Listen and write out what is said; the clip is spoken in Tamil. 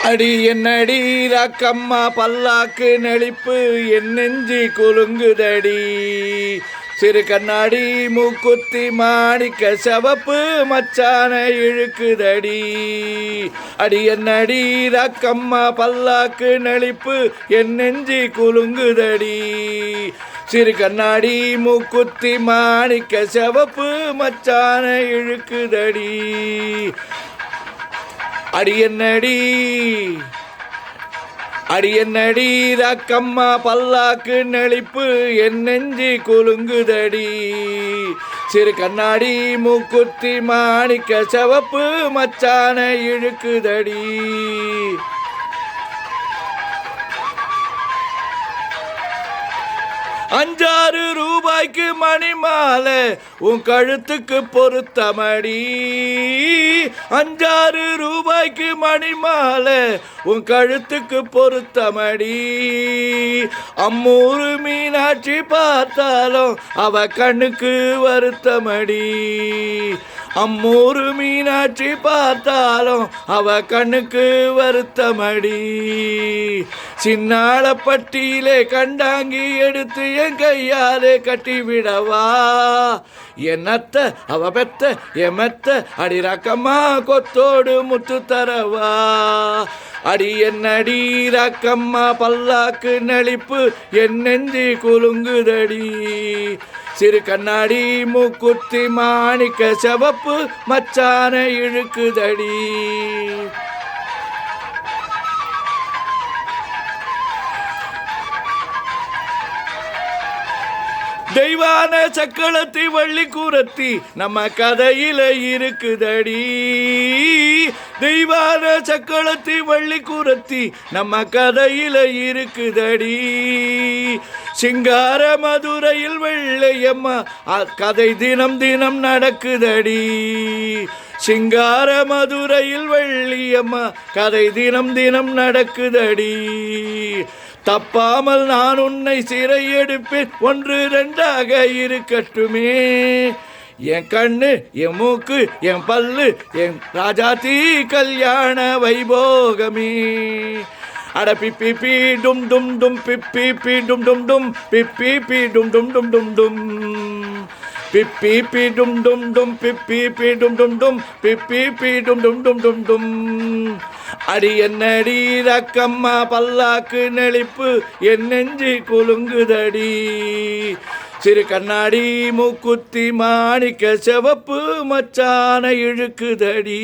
அடி என்னடி ராக்கம்மா பல்லாக்கு நெளிப்பு என் நெஞ்சி குலுங்குதடி. சிறு கண்ணாடி மூக்குத்தி மாணிக்க சிவப்பு மச்சான இழுக்குதடி. அடி என்னடி ராக்கம்மா பல்லாக்கு நெளிப்பு என் நெஞ்சி குலுங்குதடி. சிறு கண்ணாடி மூக்குத்தி மாணிக்க சிவப்பு மச்சான இழுக்குதடி. அடி என்னடி ராக்கம்மா பல்லாக்கு நெளிப்பு என் நெஞ்சி குலுங்குதடி. சிறு கண்ணாடி மூக்குத்தி மாணிக்க சிவப்பு மச்சான இழுக்குதடி. ₹5 மணி மாலை உன் கழுத்துக்கு பொருத்தமடி. ₹5 மணி மாலை உன் கழுத்துக்கு பொருத்தமடி. அம்மூரு மீனாட்சி பார்த்தாலும் அவ கண்ணுக்கு வருத்தமடி. அம்மூரு மீனாட்சி பார்த்தாலும் அவ கண்ணுக்கு வருத்தமடி. சின்னாளப்பட்டியிலே கண்டாங்கி எடுத்து என் கையாலே கட்டிவிடவா. என்னத்த அவ பெத்த எமத்த அடி ராக்கம்மா கொத்தோடு முத்து தரவா. அடி என்னடி ராக்கம்மா பல்லாக்கு நெளிப்பு என் நெஞ்சி குலுங்குதடி. சிறு கண்ணாடி மூக்குத்தி மாணிக்க சிவப்பு மச்சான இழுக்குதடி. தெய்வான சக்களத்தி வள்ளி கூரத்தி நம்ம கதையில இருக்குதடி. தெய்வான சக்களத்தி வள்ளி கூரத்தி நம்ம கதையில இருக்குதடி. சிங்கார மதுரையில் வெள்ளையம்மா கதை தினம் தினம் நடக்குதடி. சிங்கார மதுரையில் வெள்ளியம்மா கதை தினம் தினம் நடக்குதடி. தப்பாமல் நான் உன்னை சிறை எடுப்பேன் 1 2 இருக்கட்டுமே. என் கண்ணு என் மூக்கு என் பல்லு என் ராஜாத்தி கல்யாண வைபோகமே. அட பிப்பி பி டும் டும் டும் பிப்பி பி டும் டும் டும் பிப்பி பி டும் டும் டும் டும் டும் பிப்பி பி டும் டும் டும் பிப்பி பி டும் டும் டும் பிப்பி பி டும் டும் டும் டும் டும். அடி என்னடி ராக்கம்மா பல்லாக்கு நெளிப்பு என் நெஞ்சி குலுங்குதடி. சிறு கண்ணாடி மூக்குத்தி மாணிக்க சிவப்பு மச்சான இழுக்குதடி.